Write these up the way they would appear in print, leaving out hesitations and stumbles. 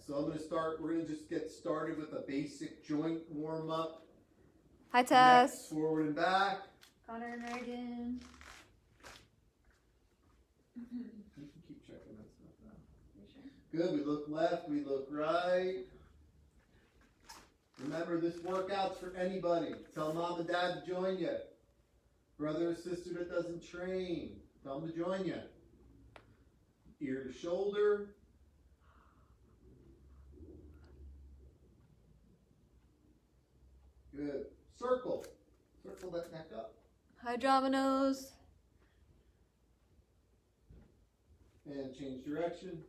So we're going to just get started with a basic joint warm up. Hi, Tess. Next, forward and back. Connor and Reagan. You can keep checking that stuff out. You sure? Good, we look left, we look right. Remember, this workout's for anybody. Tell mom and dad to join you. Brother or sister that doesn't train, tell them to join you. Ear to shoulder. Good. Circle. Circle that neck up. Hi, Dominoes. And change direction.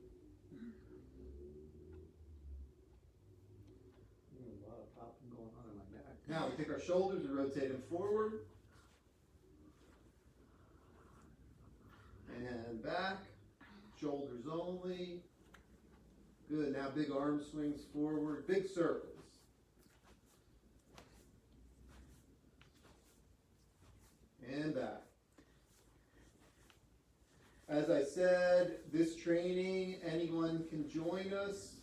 A lot of popping going on in my neck. Now we take our shoulders and rotate them forward. And back. Shoulders only. Good. Now big arm swings forward. Big circles. And back. As I said, this training, anyone can join us,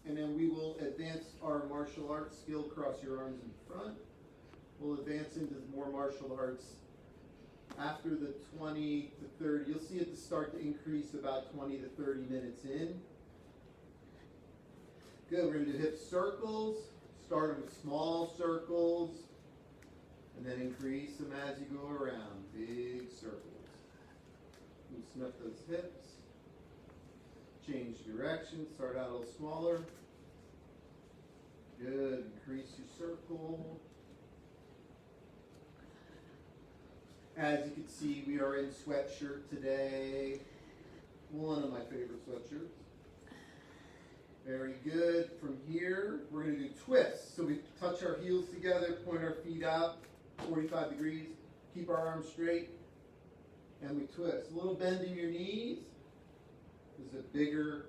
and then we will advance our martial arts skill. Cross your arms in front. We'll advance into more martial arts after the 20 to 30. You'll see it to start to increase about 20 to 30 minutes in. Good, we're going to do hip circles, starting with small circles, and then increase them as you go around. Big circles. Loosen up those hips. Change direction. Start out a little smaller. Good. Increase your circle. As you can see, we are in sweatshirt today. One of my favorite sweatshirts. Very good. From here, we're going to do twists. So we touch our heels together, point our feet out 45 degrees, keep our arms straight, and we twist. A little bend in your knees. This is a bigger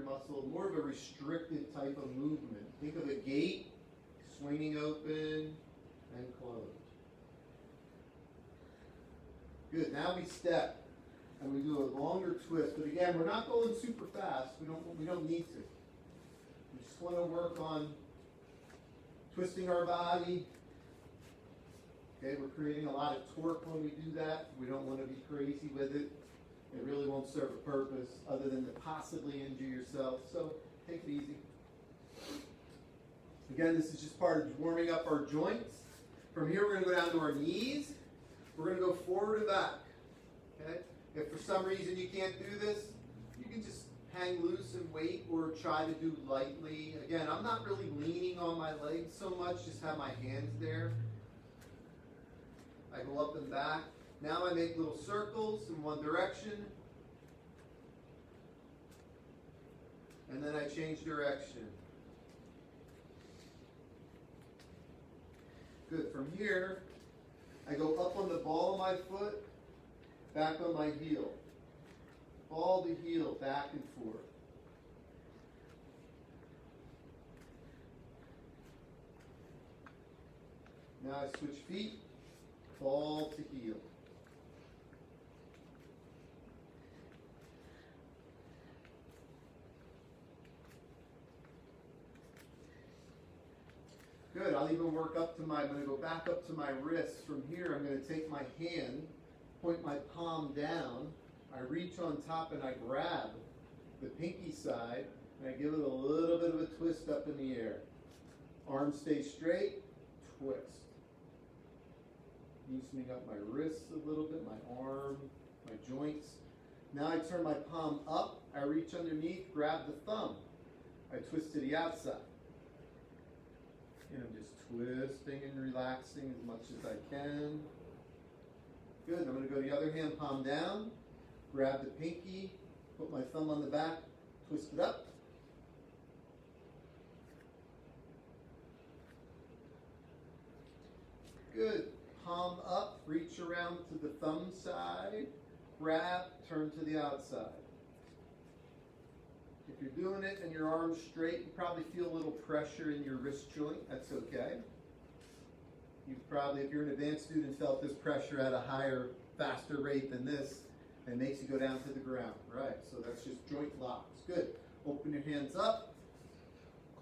muscle, more of a restricted type of movement. Think of a gate, swinging open and closed. Good, now we step, and we do a longer twist. But again, we're not going super fast. We don't need to. We just want to work on twisting our body. Okay, we're creating a lot of torque when we do that. We don't want to be crazy with it. It really won't serve a purpose other than to possibly injure yourself. So take it easy. Again, this is just part of warming up our joints. From here, we're going to go down to our knees. We're going to go forward and back. Okay? If for some reason you can't do this, you can just hang loose and wait or try to do lightly. Again, I'm not really leaning on my legs so much, just have my hands there. I go up and back. Now I make little circles in one direction. And then I change direction. Good. From here, I go up on the ball of my foot, back on my heel. Ball to heel, back and forth. Now I switch feet, ball to heel. Good, I'll even work up to I'm going to go back up to my wrist. From here, I'm going to take my hand, point my palm down, I reach on top and I grab the pinky side, and I give it a little bit of a twist up in the air. Arm stays straight, twist. Loosening up my wrists a little bit, my arm, my joints. Now I turn my palm up, I reach underneath, grab the thumb. I twist to the outside. And I'm just twisting and relaxing as much as I can. Good, I'm going to go the other hand, palm down, grab the pinky, put my thumb on the back, twist it up. Good, palm up, reach around to the thumb side, grab, turn to the outside. If you're doing it and your arm's straight, you probably feel a little pressure in your wrist joint. That's okay. You've probably, if you're an advanced student, felt this pressure at a higher, faster rate than this, and makes you go down to the ground. Right, so that's just joint locks. Good. your hands up.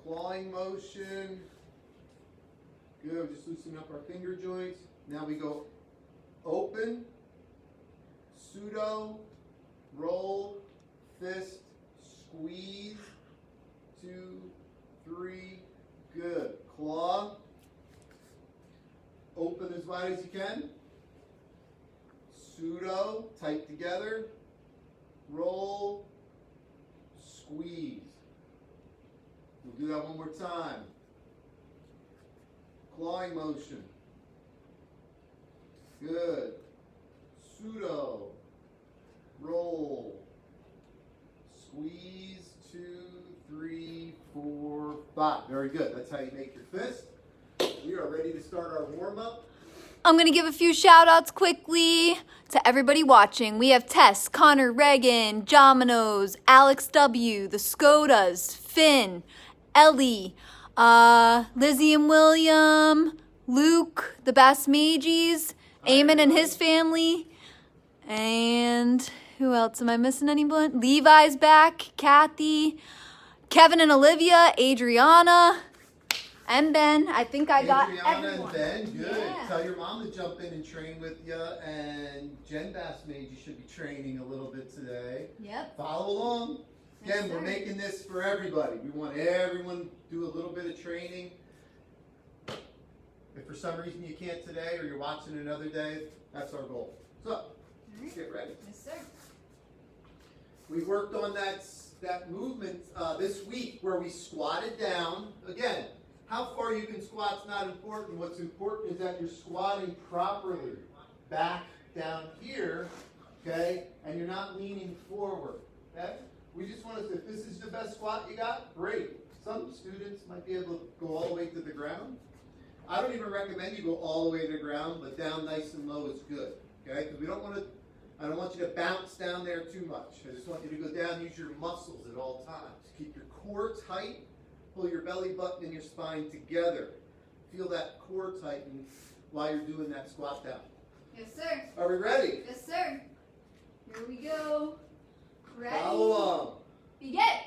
Clawing motion. Good, just loosening up our finger joints. Now we go open, pseudo, roll, fist, squeeze, 2, 3, good. Claw, open as wide as you can. Pseudo, tight together, roll, squeeze. We'll do that one more time. Clawing motion. Good. Pseudo, roll, squeeze, 2, 3, 4, 5. Very good. That's how you make your fist. We are ready to start our warm-up. I'm going to give a few shout outs quickly to everybody watching. We have Tess, Connor, Reagan, Jominos, Alex W., the Skodas, Finn, Ellie, Lizzie and William, Luke, the Basmages, Eamon and his family, and who else? Am I missing anyone? Levi's back, Kathy, Kevin and Olivia, Adriana, and Ben. I think I got Adriana everyone. and Ben, good. Yeah. Tell your mom to jump in and train with you. And Jen Bassmage, you should be training a little bit today. Yep. Follow along. Yes, Again, we're sir. making this for everybody. We want everyone to do a little bit of training. If for some reason you can't today or you're watching another day, that's our goal. So, let's get ready. Yes, sir. We worked on that movement this week where we squatted down. Again, how far you can squat's not important. What's important is that you're squatting properly. Back down here, okay? And you're not leaning forward, okay? We just want to, if this is the best squat you got, great. Some students might be able to go all the way to the ground. I don't even recommend you go all the way to the ground, but down nice and low is good, okay? Because I don't want you to bounce down there too much. I just want you to go down, use your muscles at all times. Keep your core tight, pull your belly button and your spine together. Feel that core tighten while you're doing that squat down. Yes, sir. Are we ready? Yes, sir. Here we go. Ready? Follow along. Begin.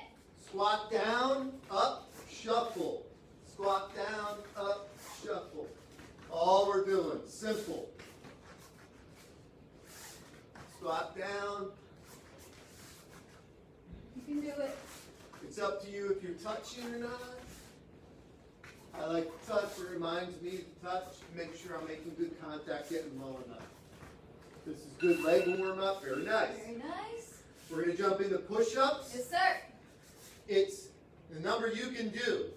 Squat down, up, shuffle. Squat down, up, shuffle. All we're doing, simple. Squat down. You can do it. It's up to you if you're touching or not. I like to touch. It reminds me to touch. Make sure I'm making good contact, getting low enough. This is good leg warm up. Very nice. Very nice. We're going to jump into push-ups. Yes, sir. It's the number you can do.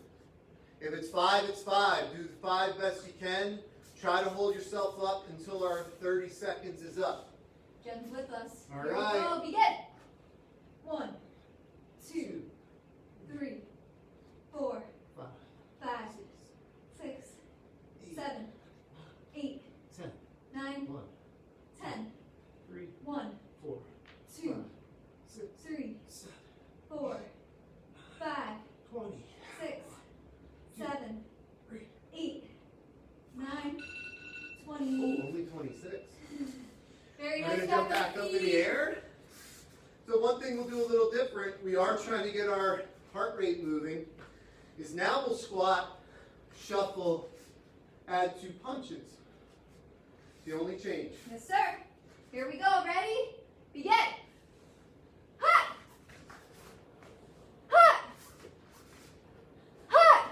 If it's 5, it's 5. Do the 5 best you can. Try to hold yourself up until our 30 seconds is up. Jen's with us. All Here right. we go. Begin. 1, 2, 3, 4, 5, 6, 7, 8, 10, 9, 1, 10, 3, 1, 4, 2, 5, 6, 3, 7, 4, 5, 20, 6, 7, 8, 9, 20. Oh, only 26. Very We're nice. going to jump back up in the air. So one thing we'll do a little different, we are trying to get our heart rate moving, is now we'll squat, shuffle, add 2 punches. The only change. Yes, sir. Here we go. Ready? Begin. Ha! Ha! Ha!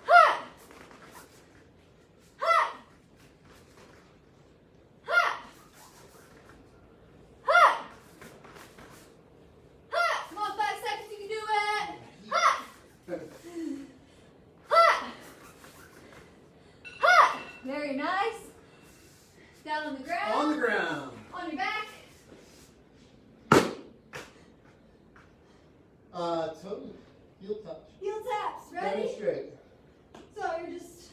Ha! Ha! Ha! Ha! Ha! Come on, 5 seconds. You can do it. Ha! Ha! Ha! Very nice. Down on the ground. On the ground. On your back. Toe, heel touch. Heel taps. Very Ready? straight. So you're just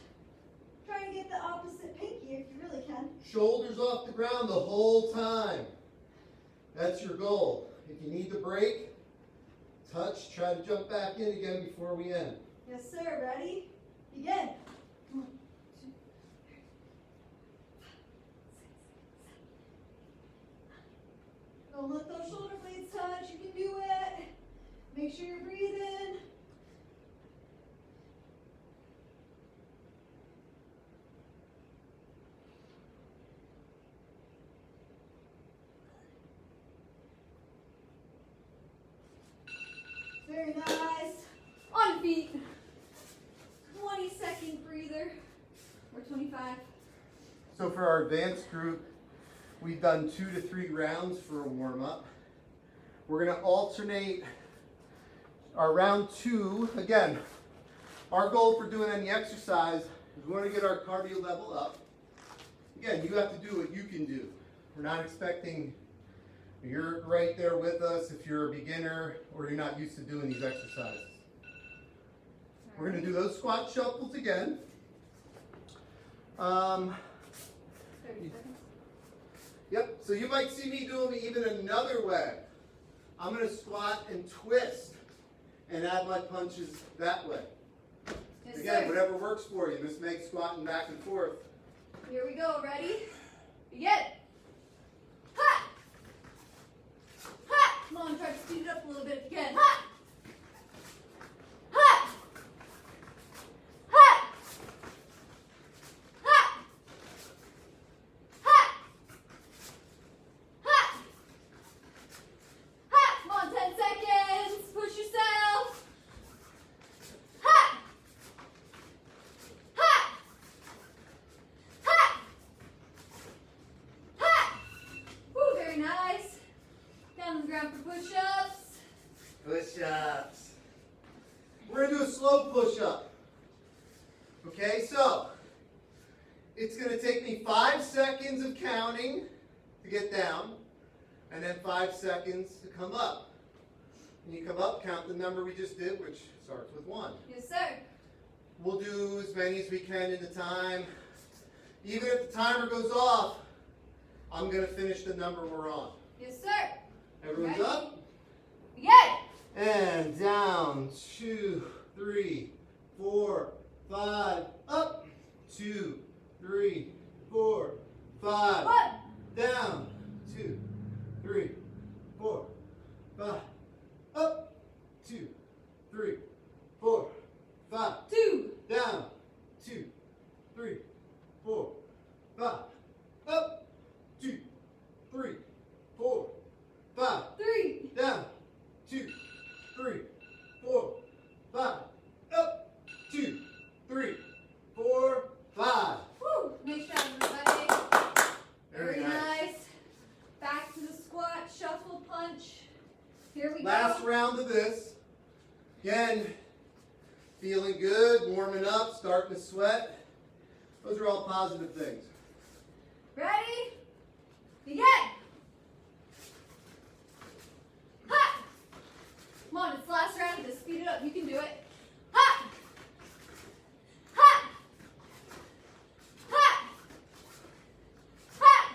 trying to get the opposite pinky if you really can. Shoulders off the ground the whole time. That's your goal. If you need to break, touch, try to jump back in again before we end. Yes, sir. Ready? Begin. 1, 2, 3, 4, 5, 6, 7. Don't let those shoulder blades touch. You can do it. Very nice. On your feet. 20-second breather. Or 25. So for our advanced group, we've done 2 to 3 rounds for a warm-up. We're going to alternate our round 2. Again, our goal for doing any exercise is we want to get our cardio level up. Again, you have to do what you can do. We're not expecting you're right there with us if you're a beginner or you're not used to doing these exercises. We're going to do those squat shuffles again. 30 seconds. Yep, so you might see me do them even another way. I'm going to squat and twist and add my punches that way. Yes, Again, sir. whatever works for you. This makes squatting back and forth. Here we go. Ready? Begin. Ha! Ha! Come on, try to speed it up a little bit again. Ha! Ha! Ha! Ha! Ha! Ha! Ha! Come on, 10 seconds. Push yourself. Ha! Ha! Ha! Ha! Woo, very nice. Down on the ground for push-ups. Push-ups. We're going to do a slow push-up. Okay, so it's going to take me 5 seconds of counting to get down, and then 5 seconds to come up. When you come up, count the number we just did, which starts with 1. Yes, sir. We'll do as many as we can in the time. Even if the timer goes off, I'm going to finish the number we're on. Yes, sir. Everyone's Ready? up? Begin. And down. 2, 3, 4, 5. Up. 2, 3, 4, 5. 1. Down. 2, 3, 4, 5. Up. 2, 3, 4, 5. 2. Down. 2, 3, 4, 5. Up. 2, 3, 4, 5. 3. Down. 2, 3, 4, 5. Up. 2, 3, 4, 5. Woo. Nice job, everybody. Very nice. Back to the squat, shuffle, punch. Here we Last go. round of this. Again, feeling good, warming up, starting to sweat. Those are all positive things. Ready? Begin. Ha! Come on, it's the last round. Just speed it up. You can do it. Ha! Ha! Ha! Ha!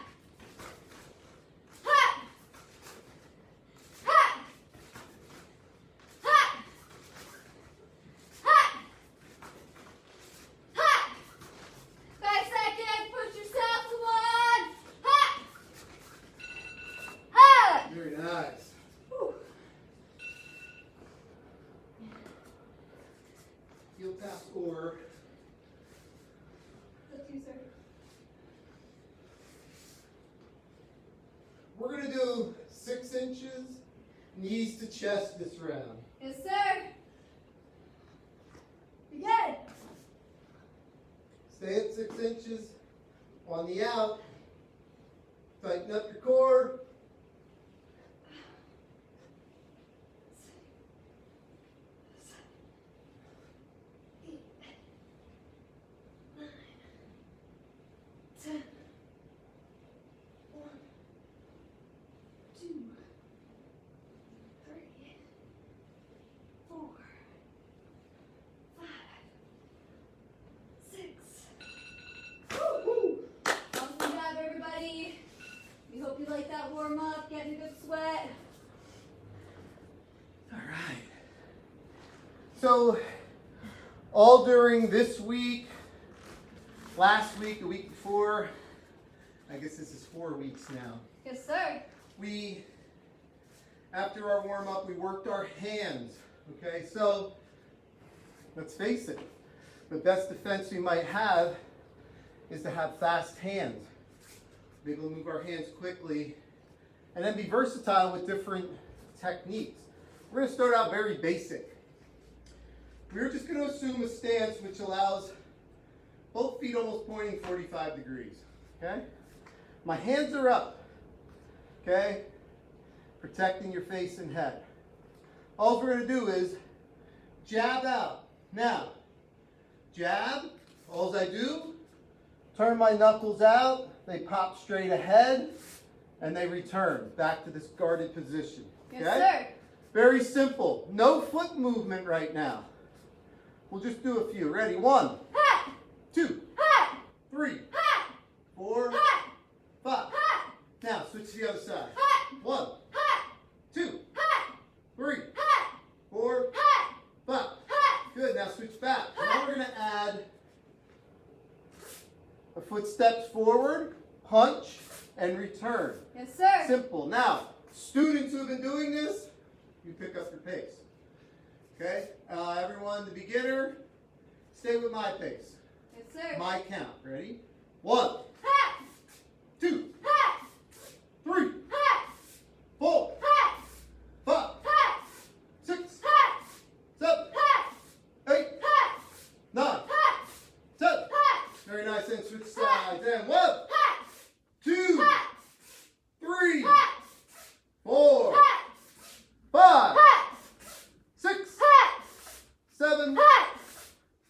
Ha! Ha! Ha! Ha! Ha! 5 seconds. Push yourself. Come on. Ha! Ha! Very nice. Whew. Heel taps or That's you, sir. we're going to do 6 inches knees to chest this round. Yes, sir. Begin. Stay at 6 inches on the out. Tighten up your core. Awesome job, everybody. We hope you like that warm up, getting a good sweat. All right. So, all during this week, last week, the week before, I guess this is 4 weeks now. Yes, sir. We, after our warm up, we worked our hands. Okay, so let's face it, the best defense we might have is to have fast hands. Be able to move our hands quickly and then be versatile with different techniques. We're going to start out very basic. We're just going to assume a stance which allows both feet almost pointing 45 degrees. Okay? My hands are up. Okay? Protecting your face and head. All we're going to do is jab out. Now, jab. All I do, turn my knuckles out. They pop straight ahead. And they return back to this guarded position. Okay? Yes, sir. Very simple. No foot movement right now. We'll just do a few. Ready? 1, 2, 3, 4, 5. Now switch to the other side. 1, 2, 3, 4, 5. Good. Now switch back. Now we're going to add a foot steps forward, punch, and return. Yes, sir. Simple. Now, students who have been doing this, you pick up your pace. Okay? Everyone, the beginner, stay with my pace. Yes, sir. My count. Ready? 1, 2, 3, 4, 5, 6, 7, 8, 9, 10. Very nice. And switch sides. And 1, 2, 3, 4, 5, 6, 7,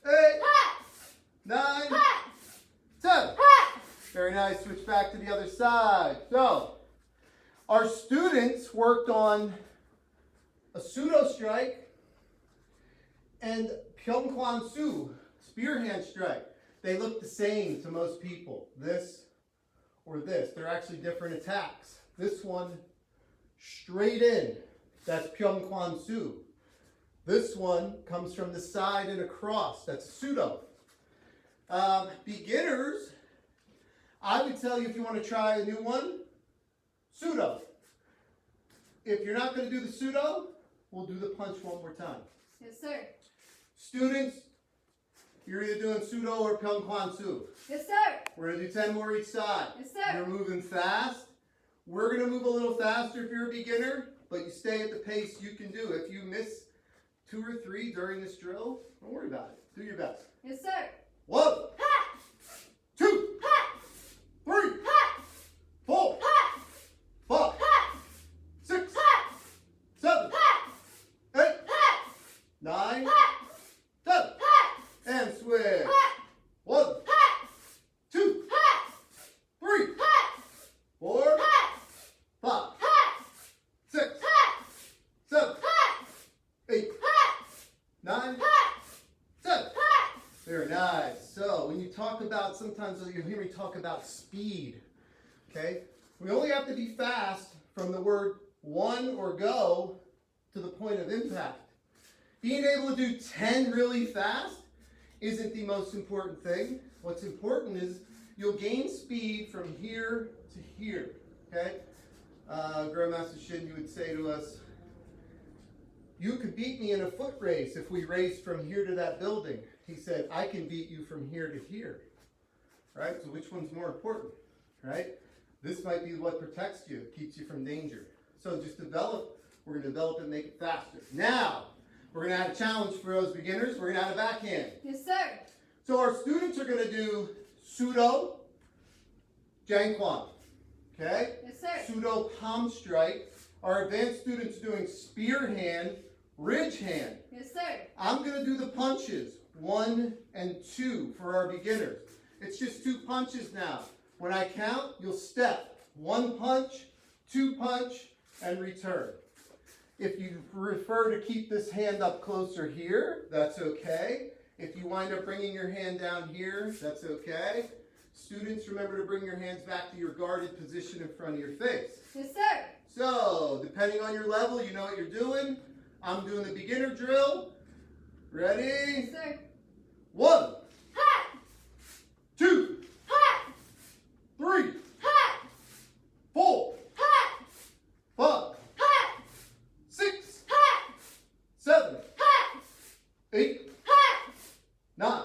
8, 9, 10. Very nice. Switch back to the other side. So, our students worked on a pseudo strike and Pyeongkwan Su, spear hand strike. They look the same to most people. This or this. They're actually different attacks. This one, straight in. That's Pyeongkwan Su. This one comes from the side and across. That's pseudo. Beginners, I would tell you if you want to try a new one, pseudo. If you're not going to do the pseudo, we'll do the punch one more time. Yes, sir. Students, you're either doing pseudo or Pyeongkwan Su. Yes, sir. We're going to do 10 more each side. Yes, sir. You're moving fast. We're going to move a little faster if you're a beginner, but you stay at the pace you can do. If you miss 2 or 3 during this drill, don't worry about it. Do your best. Yes, sir. 1, 2, 3, 4, 5, 6, 7, 8, 9, 10. And switch. 1, 2, 3, 4, 5, 6, 7, 8, 9, 10. Very nice. So when you talk about, sometimes you'll hear me talk about speed. Okay? We only have to be fast from the word one or go to the point of impact. Being able to do 10 really fast isn't the most important thing. What's important is you'll gain speed from here to here. Okay? Grandmaster Shin, you would say to us, you could beat me in a foot race if we raced from here to that building. He said, I can beat you from here to here. Right? So which one's more important? Right? This might be what protects you, keeps you from danger. So just develop, we're going to develop it and make it faster. Now, we're going to add a challenge for those beginners. We're going to add a backhand. Yes, sir. So our students are going to do pseudo Jangkwan. Okay? Yes, sir. Pseudo palm strike. Our advanced students are doing spear hand, ridge hand. Yes, sir. I'm going to do the punches, 1 and 2 for our beginners. It's just 2 punches now. When I count, you'll step. 1 punch, 2 punch, and return. If you prefer to keep this hand up closer here, that's okay. If you wind up bringing your hand down here, that's okay. Students, remember to bring your hands back to your guarded position in front of your face. Yes, sir. So, depending on your level, you know what you're doing. I'm doing the beginner drill. Ready? Yes, sir. 1, 2, 3, 4, 5, 6, 7, 8, 9,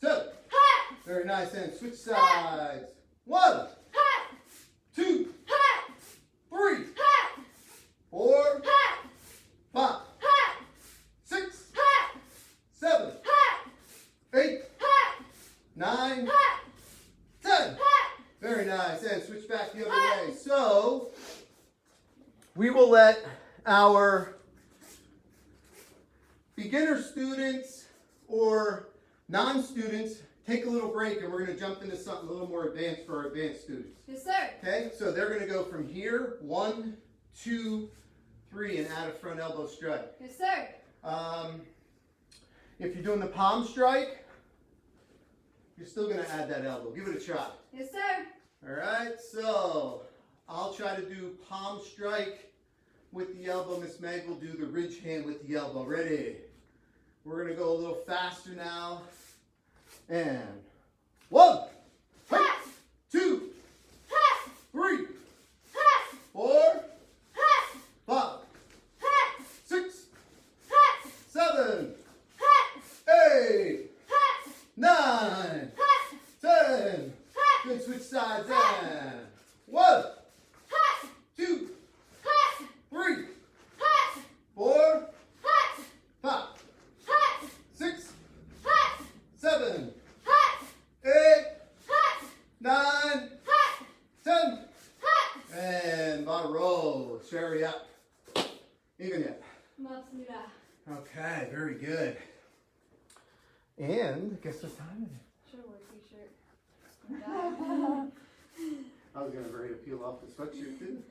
10. Very nice. And switch sides. 1, 2, 3, 4, our beginner students or non-students take a little break and we're going to jump into something a little more advanced for our advanced students. Yes, sir. Okay, so they're going to go from here, 1, 2, 3, and add a front elbow strike. Yes, sir. If you're doing the palm strike, you're still going to add that elbow. Give it a try. Yes, sir. All right, so I'll try to do palm strike with the elbow. Miss Meg will do the ridge hand with the elbow. Ready? We're going to go a little faster now. And 1, 2, 3, 4, 5, 6, 7, 8, 9, 10. Good, switch sides and 1, 2, 3, 4, 5, 6, 7, 8, 9, 10. And bottom roll. Cherry up. Even hip. Okay, very good. And guess what time it is? Should have worn a t-shirt. I was going to ready to peel off the sweatshirt too.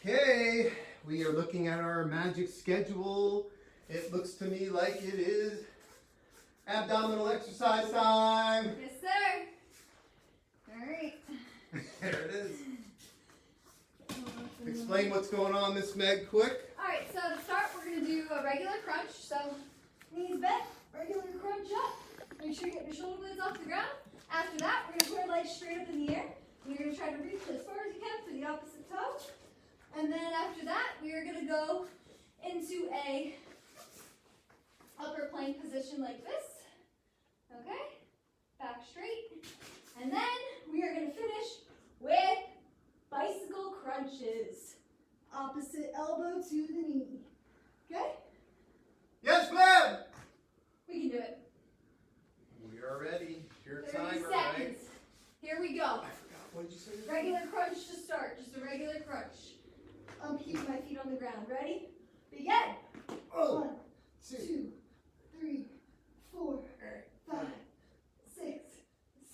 Okay, we are looking at our magic schedule. It looks to me like it is abdominal exercise time. Yes, sir. All right. There it is. Explain what's going on, Miss Meg, quick. All right, so to start, we're going to do a regular crunch. So knees bent, regular crunch up. Make sure you get your shoulder blades off the ground. After that, we're going to put our legs straight up in the air. And you're going to try to reach as far as you can for the opposite toe. And then after that, we are going to go into a upper plank position like this. Okay? Back straight. And then we are going to finish with bicycle crunches. Opposite elbow to the knee. Okay? Yes, ma'am. We can do it. We are ready. Your 30 timer, seconds. right? Here we go. I forgot. What did you say? Regular crunch to start. Just a regular crunch. I'm keeping my feet on the ground. Ready? Begin. 1, 2, 3, 4, 5, 6,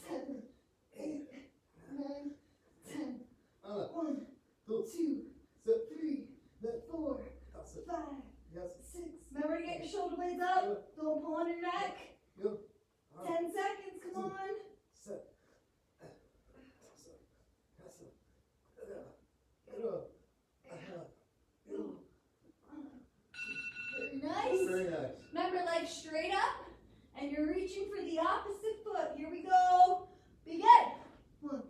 7, 8, 9, 10. 1, 2, 3, 4, 5, 6. Remember to get your shoulder blades up. Don't pull on your neck. 10 seconds. Come on. Very nice. Very nice. Remember, legs straight up, and you're reaching for the opposite foot. Here we go. Begin. 1,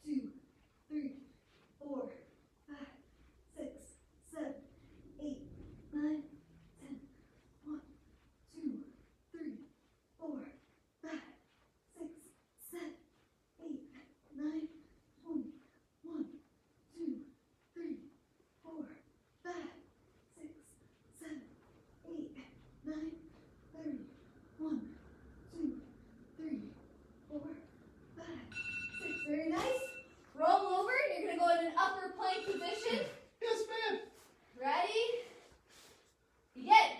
2, 3, 4, 5, 6, 7, 8, 9, 10. 1, 2, 3, 4, 5, 6, 7, 8, 9, 20. 1, 2, 3, 4, 5, 6, 7, 8, 9, 30. 1, 2, 3, 4, 5, 6. Very nice. Roll over. You're going to go in an upper plank position. Yes, ma'am. Ready? Begin.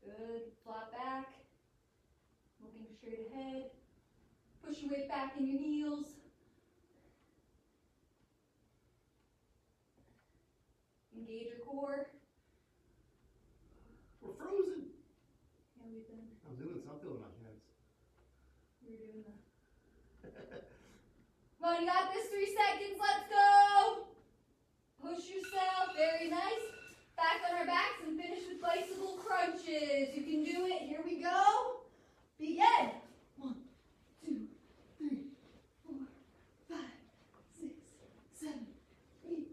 Good. Flat back. Looking straight ahead. Push your weight back in your heels. Engage your core. We're frozen. Yeah, we've been. I'm doing something with my hands. We're doing that. Come on, you got this. 3 seconds. Let's go. Push yourself. Very nice. Back on our backs and finish with bicycle crunches. You can do it. Here we go. Begin. 1, 2, 3, 4, 5, 6, 7, 8,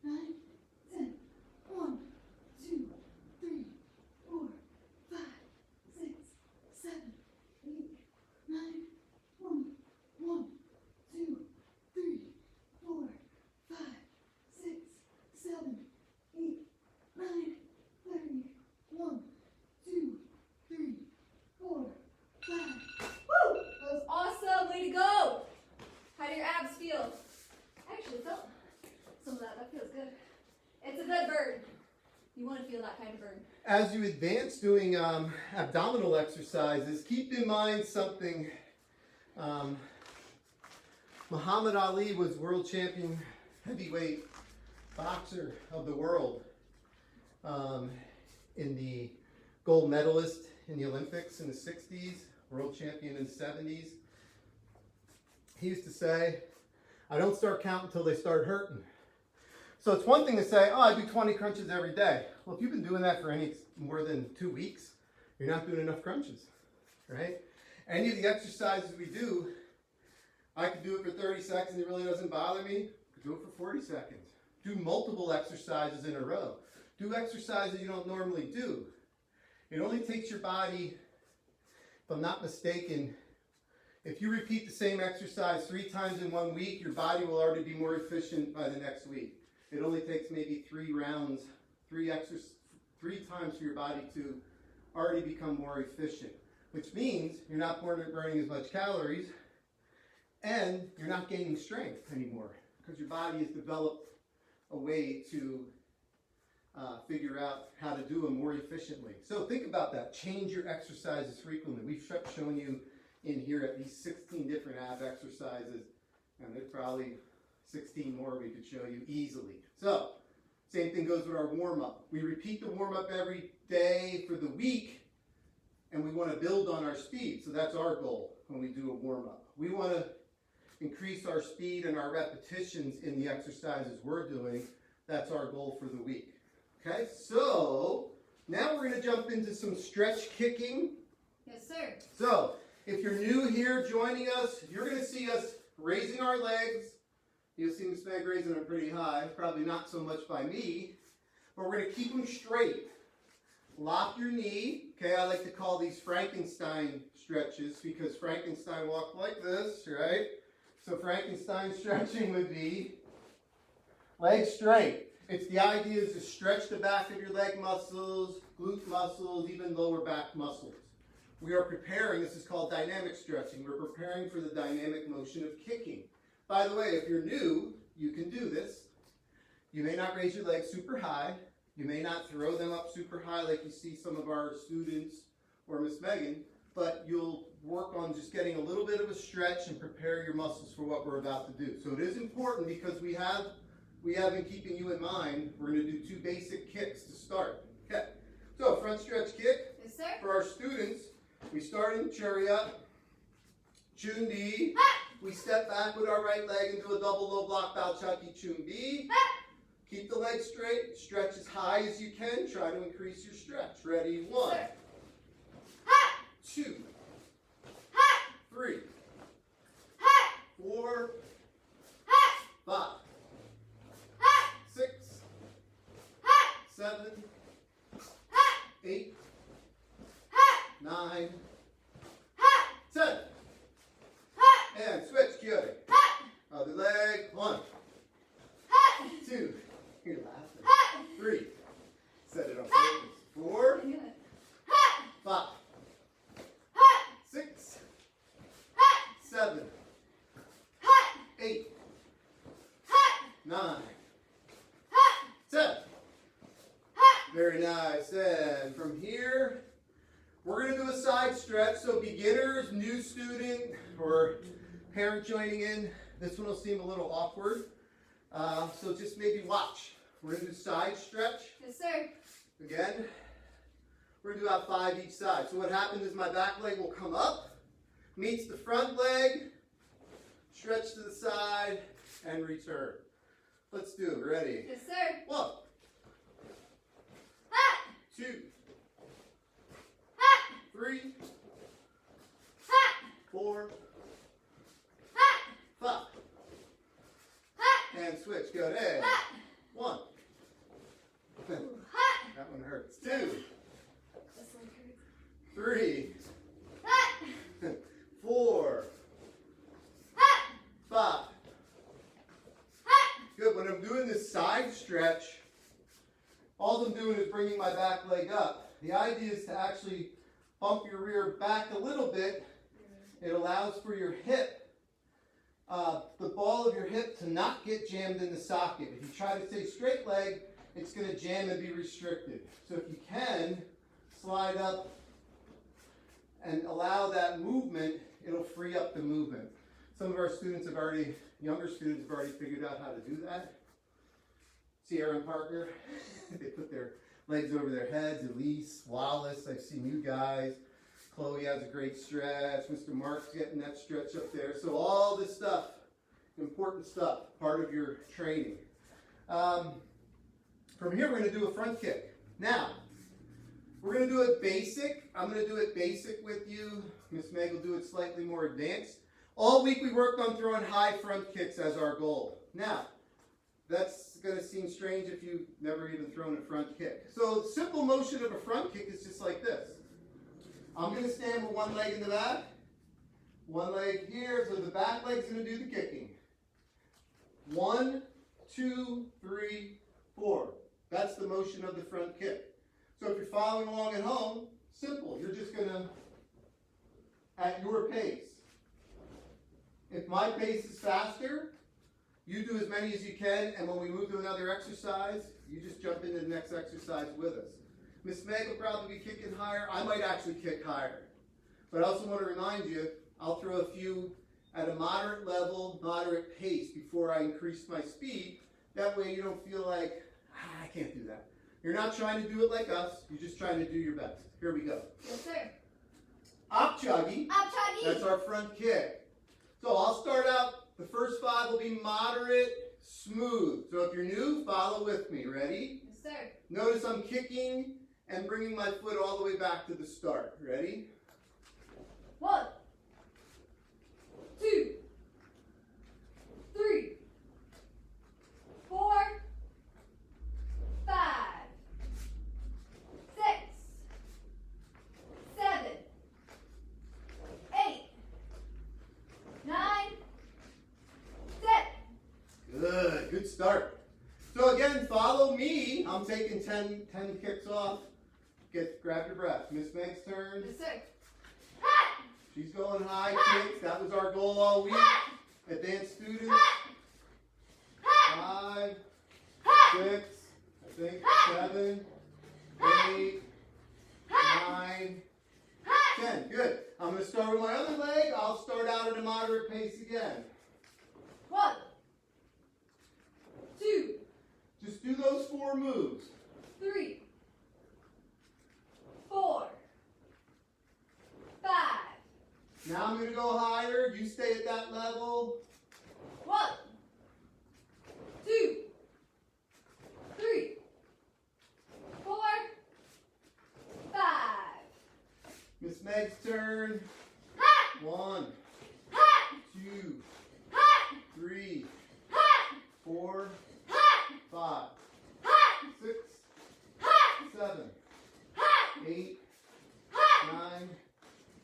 9, 10. 1, 2, 3, 4, 5, 6, 7, 8, 9, 20. 1, 2, 3, 4, 5, want to feel that kind of burn. As you advance doing abdominal exercises, keep in mind something. Muhammad Ali was world champion heavyweight boxer of the world, in the gold medalist in the Olympics in the 60s, world champion in the 70s. He used to say, I don't start counting until they start hurting. So it's one thing to say, oh, I do 20 crunches every day. Well, if you've been doing that for any more than 2 weeks, you're not doing enough crunches, right? Any of the exercises we do, I could do it for 30 seconds, it really doesn't bother me. I could do it for 40 seconds. Do multiple exercises in a row. Do exercises you don't normally do. It only takes your body, if I'm not mistaken, if you repeat the same exercise 3 times in 1 week, your body will already be more efficient by the next week. It only takes maybe 3 rounds, 3 times for your body to already become more efficient, which means you're not burning as much calories and you're not gaining strength anymore because your body has developed a way to figure out how to do them more efficiently. So think about that. Change your exercises frequently. We've shown you in here at least 16 different ab exercises, and there's probably 16 more we could show you easily. So, same thing goes with our warm-up. We repeat the warm-up every day for the week, and we want to build on our speed. So that's our goal when we do a warm-up. We want to increase our speed and our repetitions in the exercises we're doing. That's our goal for the week. Okay, so now we're going to jump into some stretch kicking. Yes, sir. So, if you're new here joining us, you're going to see us raising our legs. You'll see Miss Meg raising them pretty high, probably not so much by me, but we're going to keep them straight. Lock your knee. Okay, I like to call these Frankenstein stretches because Frankenstein walked like this, right? So Frankenstein stretching would be legs straight. It's the idea is to stretch the back of your leg muscles, glute muscles, even lower back muscles. We are preparing, this is called dynamic stretching, we're preparing for the dynamic motion of kicking. By the way, if you're new, you can do this. You may not raise your legs super high. You may not throw them up super high like you see some of our students or Miss Megan, but you'll work on just getting a little bit of a stretch and prepare your muscles for what we're about to do. So it is important because we have been keeping you in mind. We're going to do 2 basic kicks to start. Okay, so front stretch kick. Yes, sir. For our students, we start in chariot, chundi. We step back with our right leg into a double low block bow chucky chundi. Keep the leg straight, stretch as high as you can. Try to increase your stretch. Ready? 1, 2, 3, 4, 5, 6, 7, 8, 9, 10. And switch, Kyori. Other leg. 1, 2. You're laughing. 3. Set it on purpose. 4, 5, 6, 7, 8, 9, 10. Very nice. And from here, we're going to do a side stretch. So beginners, new student, or parent joining in, this one will seem a little awkward. So just maybe watch. We're going to do side stretch. Yes, sir. Again, we're going to do about 5 each side. So what happens is my back leg will come up, meets the front leg, stretch to the side, and return. Let's do it. Ready? Yes, sir. 1, 2, 3, 4, 5. And switch. Go ahead. 1. That one hurts. 2, 3, 4, 5. Good. When I'm doing this side stretch, all I'm doing is bringing my back leg up. The idea is to actually bump your rear back a little bit. It allows for your hip, the ball of your hip to not get jammed in the socket. If you try to stay straight leg, it's going to jam and be restricted. So if you can, slide up and allow that movement, it'll free up the movement. Some of our students have already, younger students have already figured out how to do that. Sierra and Parker, they put their legs over their heads. Elise, Wallace, I've seen you guys. Chloe has a great stretch. Mr. Mark's getting that stretch up there. So all this stuff, important stuff, part of your training. From here, we're going to do a front kick. Now, we're going to do it basic. I'm going to do it basic with you. Miss Meg will do it slightly more advanced. All week we worked on throwing high front kicks as our goal. Now, that's going to seem strange if you've never even thrown a front kick. So the simple motion of a front kick is just like this. I'm going to stand with one leg in the back, one leg here, so the back leg's going to do the kicking. 1, 2, 3, 4. That's the motion of the front kick. So if you're following along at home, simple. You're just going to, at your pace. If my pace is faster, you do as many as you can, and when we move to another exercise, you just jump into the next exercise with us. Miss Meg will probably be kicking higher. I might actually kick higher. But I also want to remind you, I'll throw a few at a moderate level, moderate pace before I increase my speed. That way you don't feel like, I can't do that. You're not trying to do it like us. You're just trying to do your best. Here we go. Yes, sir. Up chuggy. Up chuggy. That's our front kick. So I'll start out, the first 5 will be moderate, smooth. So if you're new, follow with me. Ready? Yes, sir. Notice I'm kicking and bringing my foot all the way back to the start. Ready? 1, 2, 3, 4, 5, 6, 7, 8, 9, 10. Good start. So again, follow me. I'm taking 10 kicks off. Grab your breath. Miss Meg's turn. Yes, sir. Ha! She's going high kicks. That was our goal all week. Advanced students. 5, 6, I think 7, 8, 9, 10. Good. I'm going to start with my other leg. I'll start out at a moderate pace again. 1, 2, Just do those 4 moves. 3, 4, 5. Now I'm going to go higher. You stay at that level. 1, 2, 3, 4, 5. Miss Meg's turn. Ha! 1, Ha! 2, Ha! 3, Ha! 4, Ha! 5, Ha! 6, Ha! 7, Ha! 8, Ha! 9,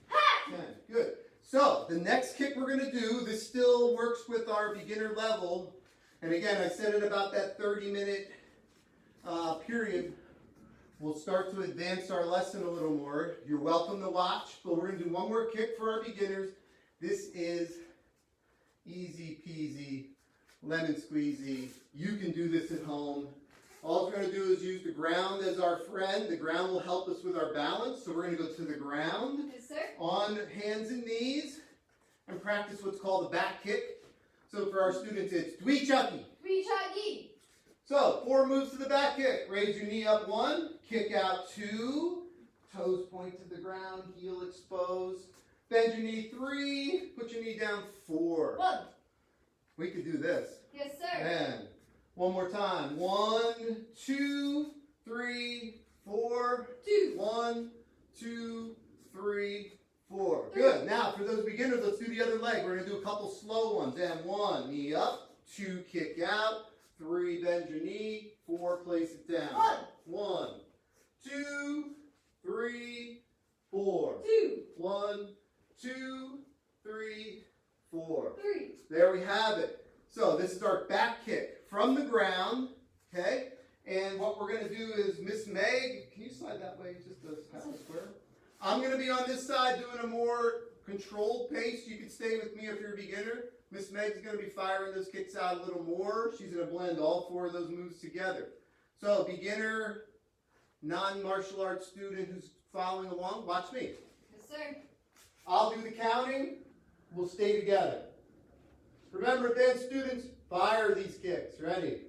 Ha! 10. Good. So the next kick we're going to do, this still works with our beginner level. And again, I said it about that 30-minute period. We'll start to advance our lesson a little more. You're welcome to watch, but we're going to do one more kick for our beginners. This is easy peasy, lemon squeezy. You can do this at home. All we're going to do is use the ground as our friend. The ground will help us with our balance. So we're going to go to the ground Yes, sir. on hands and knees and practice what's called a back kick. So for our students, it's dwee chucky. 3 chuggy. So 4 moves to the back kick. Raise your knee up 1, kick out 2, toes point to the ground, heel exposed. Bend your knee 3, put your knee down 4. 1. We could do this. Yes, sir. And one more time. 1, 2, 3, 4. 2. 1, 2, 3, 4. Good. Now for those beginners, let's do the other leg. We're going to do a couple slow ones. And 1, knee up. 2, kick out. 3, bend your knee. 4, place it down. 1, 2, 3, 4. 2. 1, 2, 3, 4. 3. There we have it. So this is our back kick from the ground, okay? And what we're going to do is, Miss Meg, can you slide that way just a half a square? I'm going to be on this side doing a more controlled pace. You can stay with me if you're a beginner. Miss Meg's going to be firing those kicks out a little more. She's going to blend all 4 of those moves together. So beginner, non-martial arts student who's following along, watch me. Yes, sir. I'll do the counting. We'll stay together. Remember, advanced students, fire these kicks. Ready?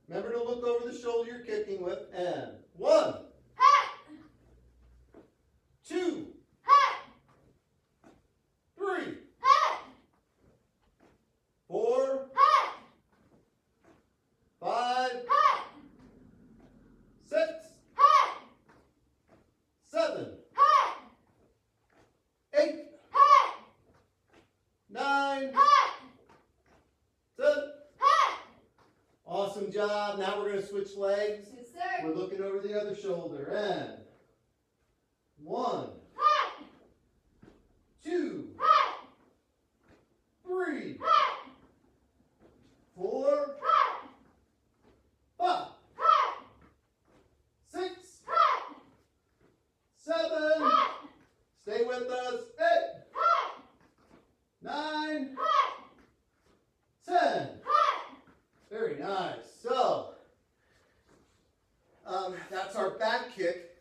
Remember to look over the shoulder you're kicking with. And 1, 2, 3, 4, 5, 6, 7, 8, 9, 10. Awesome job. Now we're going to switch legs. Yes, sir. We're looking over the other shoulder. And 1, 2, 3, 4, 5, 6, 7, stay with us, 8, 9, 10. Very nice. So, that's our back kick.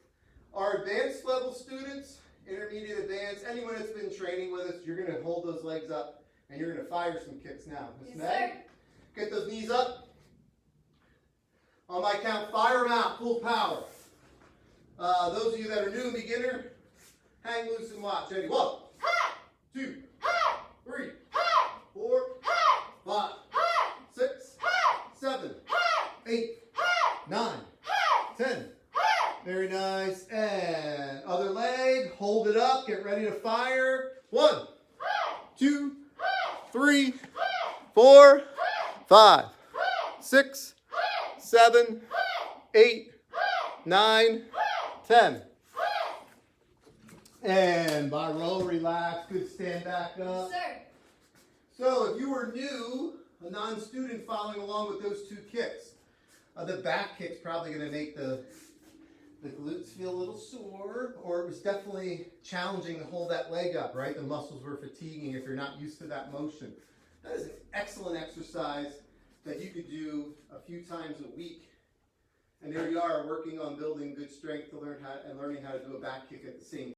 Our advanced level students, intermediate, advanced, anyone that's been training with us, you're going to hold those legs up and you're going to fire some kicks now. Miss Yes, Meg, sir. get those knees up. On my count, fire them out, full power. Those of you that are new, beginner, hang loose and watch. Ready? 1, 2, 3, 4, 5, 6, 7, 8, 9, 10. Very nice. And other leg, hold it up, get ready to fire. 1, 2, 3, 4, 5, 6, 7, 8, 9, 10. And by row, relax. Good, stand back up. Yes, sir. So if you were new, a non-student following along with those two kicks, the back kick's probably going to make the glutes feel a little sore, or it was definitely challenging to hold that leg up, right? The muscles were fatiguing if you're not used to that motion. That is an excellent exercise that you could do a few times a week. And there you are, working on building good strength to learning how to do a back kick at the same time.